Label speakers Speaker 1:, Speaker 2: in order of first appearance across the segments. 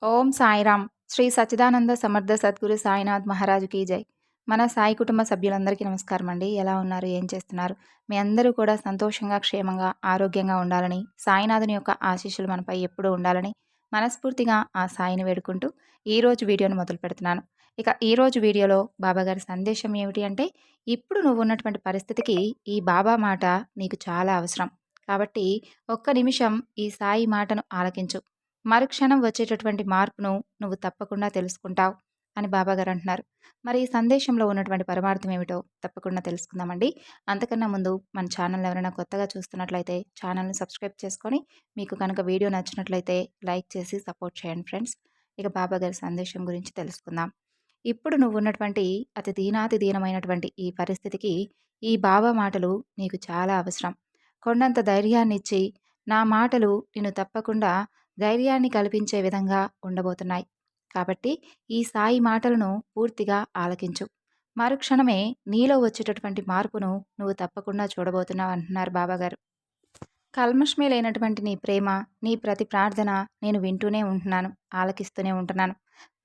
Speaker 1: ఓం సాయిరామ్. శ్రీ సచ్చిదానంద సమర్థ సద్గురు సాయినాథ్ మహారాజుకి జై. మన సాయి కుటుంబ సభ్యులందరికీ నమస్కారం అండి. ఎలా ఉన్నారు? ఏం చేస్తున్నారు? మీ అందరూ కూడా సంతోషంగా, క్షేమంగా, ఆరోగ్యంగా ఉండాలని, సాయినాథుని యొక్క ఆశీస్సులు మనపై ఎప్పుడూ ఉండాలని మనస్ఫూర్తిగా ఆ సాయిని వేడుకుంటూ ఈరోజు వీడియోని మొదలు పెడుతున్నాను. ఇక ఈరోజు వీడియోలో బాబాగారి సందేశం ఏమిటి అంటే, ఇప్పుడు నువ్వు ఉన్నటువంటి పరిస్థితికి ఈ బాబా మాట నీకు చాలా అవసరం. కాబట్టి ఒక్క నిమిషం ఈ సాయి మాటను ఆలకించు. మరుక్షణం వచ్చేటటువంటి మార్పును నువ్వు తప్పకుండా తెలుసుకుంటావు అని బాబాగారు అంటున్నారు. మరి ఈ సందేశంలో ఉన్నటువంటి పరమార్థం ఏమిటో తప్పకుండా తెలుసుకుందామండి. అంతకన్నా ముందు మన ఛానల్ ఎవరైనా కొత్తగా చూస్తున్నట్లయితే ఛానల్ని సబ్స్క్రైబ్ చేసుకొని, మీకు కనుక వీడియో నచ్చినట్లయితే లైక్ చేసి సపోర్ట్ చేయండి ఫ్రెండ్స్. ఇక బాబాగారి సందేశం గురించి తెలుసుకుందాం. ఇప్పుడు నువ్వు ఉన్నటువంటి అతి దీనాతి దీనమైనటువంటి ఈ పరిస్థితికి ఈ బాబా మాటలు నీకు చాలా అవసరం. కొండంత ధైర్యాన్నిచ్చి నా మాటలు నిన్ను తప్పకుండా ధైర్యాన్ని కల్పించే విధంగా ఉండబోతున్నాయి. కాబట్టి ఈ సాయి మాటలను పూర్తిగా ఆలకించు. మరుక్షణమే నీలో వచ్చేటటువంటి మార్పును నువ్వు తప్పకుండా చూడబోతున్నావు అంటున్నారు బాబాగారు. కల్మషమే లేనటువంటి నీ ప్రేమ, నీ ప్రతి ప్రార్థన నేను వింటూనే ఉంటున్నాను, ఆలకిస్తూనే ఉంటున్నాను.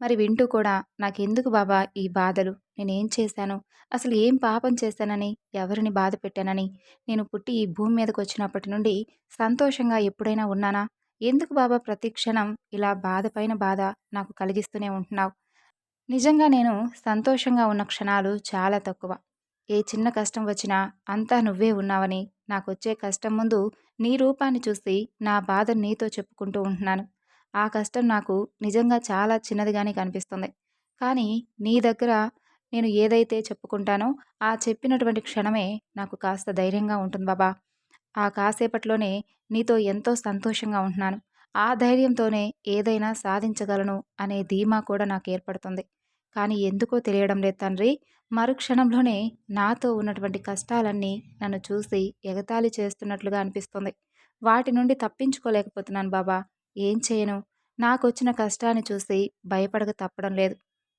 Speaker 1: మరి వింటూ కూడా నాకెందుకు బాబా ఈ బాధలు? నేనేం చేశాను? అసలు ఏం పాపం చేశానని, ఎవరిని బాధ పెట్టానని, నేను పుట్టి ఈ భూమి మీదకి వచ్చినప్పటి నుండి సంతోషంగా ఎప్పుడైనా ఉన్నానా? ఎందుకు బాబా ప్రతి క్షణం ఇలా బాధ పైన బాధ నాకు కలిగిస్తూనే ఉంటున్నావు? నిజంగా నేను సంతోషంగా ఉన్న క్షణాలు చాలా తక్కువ. ఏ చిన్న కష్టం వచ్చినా అంతా నువ్వే ఉన్నావని, నాకొచ్చే కష్టం ముందు నీ రూపాన్ని చూసి నా బాధను నీతో చెప్పుకుంటూ ఉంటున్నాను. ఆ కష్టం నాకు నిజంగా చాలా చిన్నదిగానే కనిపిస్తుంది. కానీ నీ దగ్గర నేను ఏదైతే చెప్పుకుంటానో ఆ చెప్పినటువంటి క్షణమే నాకు కాస్త ధైర్యంగా ఉంటుంది బాబా. ఆ కాసేపట్లోనే నీతో ఎంతో సంతోషంగా ఉంటున్నాను. ఆ ధైర్యంతోనే ఏదైనా సాధించగలను అనే ధీమా కూడా నాకు ఏర్పడుతుంది. కానీ ఎందుకో తెలియడం లేదు తండ్రి. మరుక్షణంలోనే నాతో ఉన్నటువంటి కష్టాలన్నీ నన్ను చూసి ఎగతాళి చేస్తున్నట్లుగా అనిపిస్తుంది. వాటి నుండి తప్పించుకోలేకపోతున్నాను బాబా. ఏం చేయను? నాకొచ్చిన కష్టాన్ని చూసి భయపడక తప్పడం లేదు.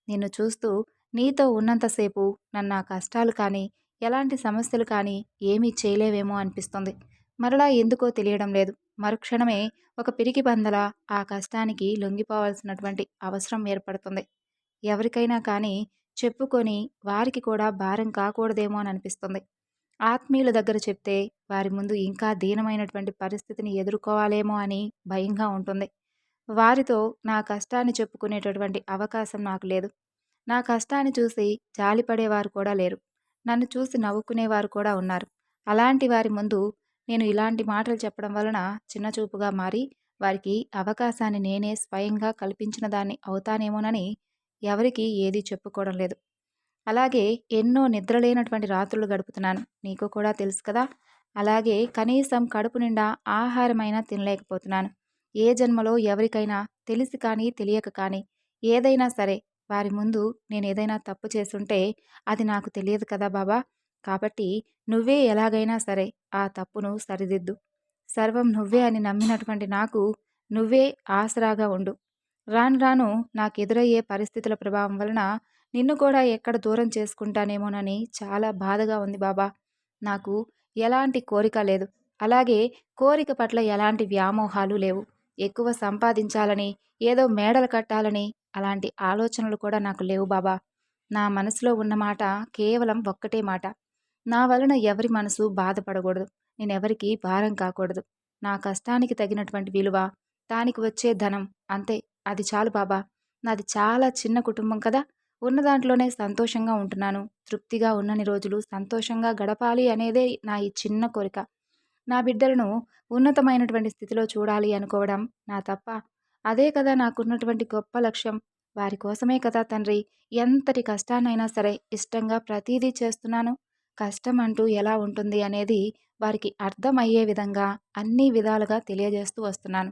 Speaker 1: నిన్ను చూస్తూ నీతో ఉన్నంతసేపు నన్ను ఆ కష్టాలు కానీ, ఎలాంటి సమస్యలు కానీ ఏమీ చేయలేవేమో అనిపిస్తుంది. మరలా ఎందుకో తెలియడం లేదు. మరుక్షణమే ఒక పిరికి పందలా ఆ కష్టానికి లొంగిపోవాల్సినటువంటి అవసరం ఏర్పడుతుంది. ఎవరికైనా కానీ చెప్పుకొని వారికి కూడా భారం కాకూడదేమో అని అనిపిస్తుంది. ఆత్మీయుల దగ్గర చెప్తే వారి ముందు ఇంకా దీనమైనటువంటి పరిస్థితిని ఎదుర్కోవాలేమో అని భయంగా ఉంటుంది. వారితో నా కష్టాన్ని చెప్పుకునేటటువంటి అవకాశం నాకు లేదు. నా కష్టాన్ని చూసి జాలిపడేవారు కూడా లేరు. నన్ను చూసి నవ్వుకునేవారు కూడా ఉన్నారు. అలాంటి వారి ముందు నేను ఇలాంటి మాటలు చెప్పడం వలన చిన్నచూపుగా మారి వారికి అవకాశాన్ని నేనే స్వయంగా కల్పించిన దాన్ని అవుతానేమోనని ఎవరికీ ఏదీ చెప్పుకోవడం లేదు. అలాగే ఎన్నో నిద్రలేనటువంటి రాత్రులు గడుపుతున్నాను. నీకు కూడా తెలుసు కదా! అలాగే కనీసం కడుపు నిండా ఆహారమైనా తినలేకపోతున్నాను. ఏ జన్మలో ఎవరికైనా తెలిసి కానీ, తెలియక కానీ ఏదైనా సరే వారి ముందు నేనేదైనా తప్పు చేసుంటే అది నాకు తెలియదు కదా బాబా! కాబట్టి నువ్వే ఎలాగైనా సరే ఆ తప్పును సరిదిద్దు. సర్వం నువ్వే అని నమ్మినటువంటి నాకు నువ్వే ఆసరాగా ఉండు. రాను రాను నాకెదురయ్యే పరిస్థితుల ప్రభావం వలన నిన్ను కూడా ఎక్కడ దూరం చేసుకుంటానేమోనని చాలా బాధగా ఉంది బాబా. నాకు ఎలాంటి కోరిక లేదు. అలాగే కోరిక పట్ల ఎలాంటి వ్యామోహాలు లేవు. ఎక్కువ సంపాదించాలని, ఏదో మేడలు కట్టాలని అలాంటి ఆలోచనలు కూడా నాకు లేవు బాబా. నా మనసులో ఉన్న మాట కేవలం ఒక్కటే మాట. నా వలన ఎవరి మనసు బాధపడకూడదు. నేనెవరికీ భారం కాకూడదు. నా కష్టానికి తగినటువంటి విలువ, దానికి వచ్చే ధనం అంతే. అది చాలు బాబా. నాది చాలా చిన్న కుటుంబం కదా! ఉన్న దాంట్లోనే సంతోషంగా ఉంటున్నాను. తృప్తిగా ఉన్నన్ని రోజులు సంతోషంగా గడపాలి అనేదే నా ఈ చిన్న కోరిక. నా బిడ్డలను ఉన్నతమైనటువంటి స్థితిలో చూడాలి అనుకోవడం నా తప్ప? అదే కదా నాకున్నటువంటి గొప్ప లక్ష్యం. వారి కోసమే కదా తండ్రి ఎంతటి కష్టాన్నైనా సరే ఇష్టంగా ప్రతీదీ చేస్తున్నాను. కష్టం అంటూ ఎలా ఉంటుంది అనేది వారికి అర్థమయ్యే విధంగా అన్ని విధాలుగా తెలియజేస్తూ వస్తున్నాను.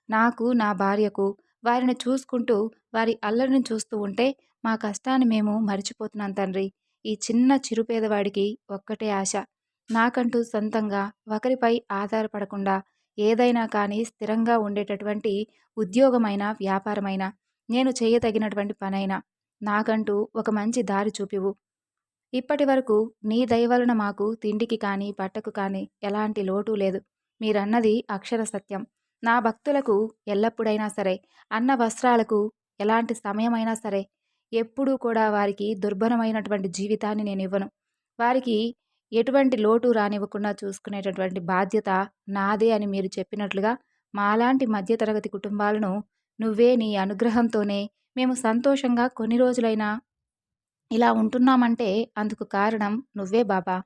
Speaker 1: నాకు, నా భార్యకు వారిని చూసుకుంటూ, వారి అల్లరిని చూస్తూ ఉంటే మా కష్టాన్ని మేము మరిచిపోతున్నాం తండ్రి. ఈ చిన్న చిరుపేదవాడికి ఒక్కటే ఆశ. నాకంటూ సొంతంగా ఒకరిపై ఆధారపడకుండా ఏదైనా కానీ స్థిరంగా ఉండేటటువంటి ఉద్యోగమైనా, వ్యాపారమైనా, నేను చేయతగినటువంటి పనైనా నాకంటూ ఒక మంచి దారి చూపివు. ఇప్పటి వరకు నీ దయ వలన మాకు తిండికి కానీ, బట్టకు కానీ ఎలాంటి లోటు లేదు. మీరన్నది అక్షర సత్యం. నా భక్తులకు ఎల్లప్పుడైనా సరే, అన్న వస్త్రాలకు ఎలాంటి సమయమైనా సరే, ఎప్పుడూ కూడా వారికి దుర్భరమైనటువంటి జీవితాన్ని నేనివ్వను. వారికి ఎటువంటి లోటు రానివ్వకుండా చూసుకునేటటువంటి బాధ్యత నాదే అని మీరు చెప్పినట్లుగా, మాలాంటి మధ్య తరగతి కుటుంబాలను నువ్వే నీ అనుగ్రహంతోనే మేము సంతోషంగా కొన్ని రోజులైనా ఇలా ఉంటున్నామంటే అందుకు కారణం నువ్వే బాబా.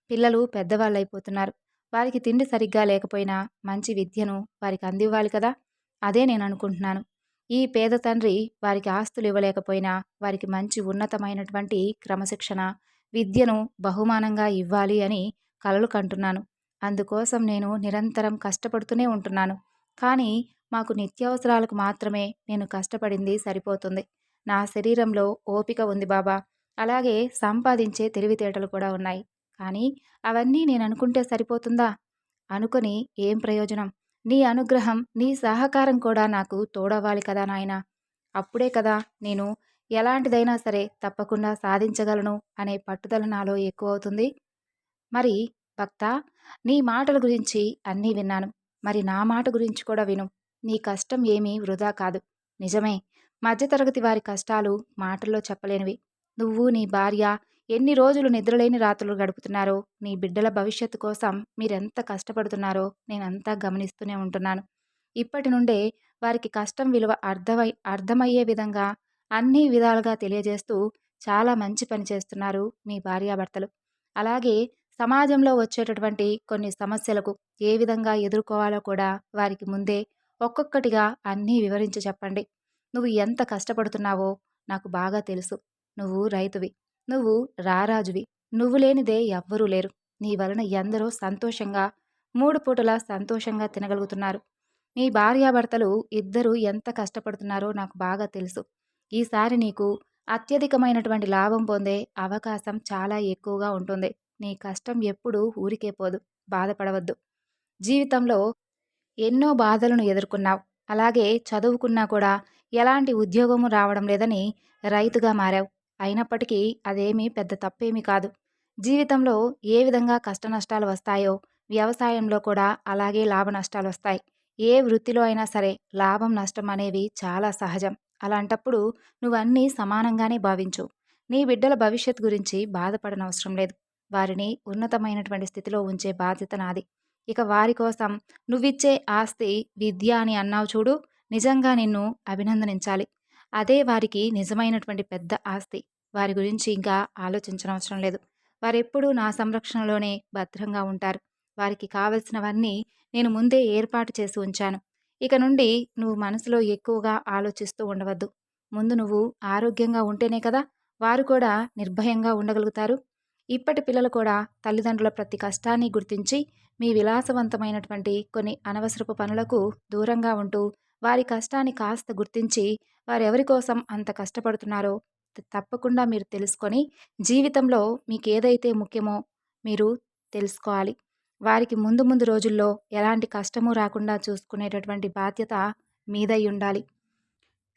Speaker 1: పిల్లలు పెద్దవాళ్ళైపోతున్నారు. వారికి తిండి సరిగ్గా లేకపోయినా మంచి విద్యను వారికి అందివ్వాలి కదా! అదే నేననుకుంటున్నాను. ఈ పేద తండ్రి వారికి ఆస్తులు ఇవ్వలేకపోయినా వారికి మంచి ఉన్నతమైనటువంటి క్రమశిక్షణ, విద్యను బహుమానంగా ఇవ్వాలి అని కలలు కంటున్నాను. అందుకోసం నేను నిరంతరం కష్టపడుతూనే ఉంటున్నాను. కానీ మాకు నిత్యావసరాలకు మాత్రమే నేను కష్టపడింది సరిపోతుంది. నా శరీరంలో ఓపిక ఉంది బాబా. అలాగే సంపాదించే తెలివితేటలు కూడా ఉన్నాయి. కానీ అవన్నీ నేననుకుంటే సరిపోతుందా? అనుకుని ఏం ప్రయోజనం? నీ అనుగ్రహం, నీ సహకారం కూడా నాకు తోడవ్వాలి కదా నాయనా! అప్పుడే కదా నేను ఎలాంటిదైనా సరే తప్పకుండా సాధించగలను అనే పట్టుదల నాలో ఎక్కువవుతుంది. మరి భక్తా, నీ మాటల గురించి అన్నీ విన్నాను. మరి నా మాట గురించి కూడా విను. నీ కష్టం ఏమీ వృధా కాదు. నిజమే, మధ్యతరగతి వారి కష్టాలు మాటల్లో చెప్పలేనివి. నువ్వు, నీ భార్య ఎన్ని రోజులు నిద్రలేని రాత్రులు గడుపుతున్నారో, నీ బిడ్డల భవిష్యత్తు కోసం మీరెంత కష్టపడుతున్నారో నేనంతా గమనిస్తూనే ఉంటున్నాను. ఇప్పటి నుండే వారికి కష్టం విలువ అర్థమయ్యే విధంగా అన్ని విధాలుగా తెలియజేస్తూ చాలా మంచి పని చేస్తున్నారు మీ భార్యాభర్తలు. అలాగే సమాజంలో వచ్చేటటువంటి కొన్ని సమస్యలకు ఏ విధంగా ఎదుర్కోవాలో కూడా వారికి ముందే ఒక్కొక్కటిగా అన్నీ వివరించి చెప్పండి. నువ్వు ఎంత కష్టపడుతున్నావో నాకు బాగా తెలుసు. నువ్వు రైతువి. నువ్వు రారాజువి. నువ్వు లేనిదే ఎవ్వరూ లేరు. నీ వలన ఎందరో సంతోషంగా 3 పూటలా సంతోషంగా తినగలుగుతున్నారు. మీ భార్యాభర్తలు ఇద్దరూ ఎంత కష్టపడుతున్నారో నాకు బాగా తెలుసు. ఈసారి నీకు అత్యధికమైనటువంటి లాభం పొందే అవకాశం చాలా ఎక్కువగా ఉంటుంది. నీ కష్టం ఎప్పుడూ ఊరికే పోదు. బాధపడవద్దు. జీవితంలో ఎన్నో బాధలను ఎదుర్కొన్నావు. అలాగే చదువుకున్నా కూడా ఎలాంటి ఉద్యోగము రావడం లేదని రైతుగా మారావు. అయినప్పటికీ అదేమీ పెద్ద తప్పేమీ కాదు. జీవితంలో ఏ విధంగా కష్టనష్టాలు వస్తాయో వ్యవసాయంలో కూడా అలాగే లాభ నష్టాలొస్తాయి. ఏ వృత్తిలో అయినా సరే లాభం, నష్టం అనేవి చాలా సహజం. అలాంటప్పుడు నువ్వన్నీ సమానంగానే భావించు. నీ బిడ్డల భవిష్యత్తు గురించి బాధపడనవసరం లేదు. వారిని ఉన్నతమైనటువంటి స్థితిలో ఉంచే బాధ్యత నాది. ఇక వారి కోసం నువ్విచ్చే ఆస్తి విద్య అని అన్నావు చూడు, నిజంగా నిన్ను అభినందనించాలి. అదే వారికి నిజమైనటువంటి పెద్ద ఆస్తి. వారి గురించి ఇంకా ఆలోచించనవసరం లేదు. వారెప్పుడూ నా సంరక్షణలోనే భద్రంగా ఉంటారు. వారికి కావలసినవన్నీ నేను ముందే ఏర్పాటు చేసి ఉంచాను. ఇక నుండి నువ్వు మనసులో ఎక్కువగా ఆలోచిస్తూ ఉండవద్దు. ముందు నువ్వు ఆరోగ్యంగా ఉంటేనే కదా వారు కూడా నిర్భయంగా ఉండగలుగుతారు. ఇప్పటి పిల్లలు కూడా తల్లిదండ్రుల ప్రతి కష్టాన్ని గుర్తించి మీ విలాసవంతమైనటువంటి కొన్ని అనవసరపు పనులకు దూరంగా ఉంటూ వారి కష్టాన్ని కాస్త గుర్తించి వారెవరి కోసం అంత కష్టపడుతున్నారో తప్పకుండా మీరు తెలుసుకొని జీవితంలో మీకేదైతే ముఖ్యమో మీరు తెలుసుకోవాలి. వారికి ముందు ముందు రోజుల్లో ఎలాంటి కష్టము రాకుండా చూసుకునేటటువంటి బాధ్యత మీదై ఉండాలి.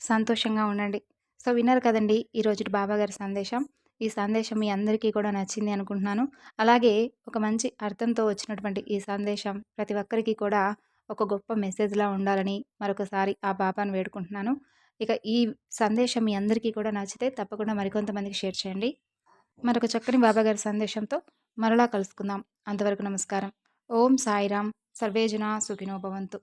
Speaker 1: సంతోషంగా ఉండండి. సో, విన్నారు కదండీ ఈరోజుటి బాబాగారి సందేశం. ఈ సందేశం మీ అందరికీ కూడా నచ్చింది అనుకుంటున్నాను. అలాగే ఒక మంచి అర్థంతో వచ్చినటువంటి ఈ సందేశం ప్రతి ఒక్కరికి కూడా ఒక గొప్ప మెసేజ్‌లా ఉండాలని మరొకసారి ఆ బాబాను వేడుకుంటున్నాను. ఇక ఈ సందేశం మీ అందరికీ కూడా నచ్చితే తప్పకుండా మరికొంతమందికి షేర్ చేయండి. మరొక చక్కని బాబాగారి సందేశంతో మరలా కలుసుకుందాం. అంతవరకు నమస్కారం. ఓం సాయిరాం. సర్వే జనా సుఖినో భవంతు.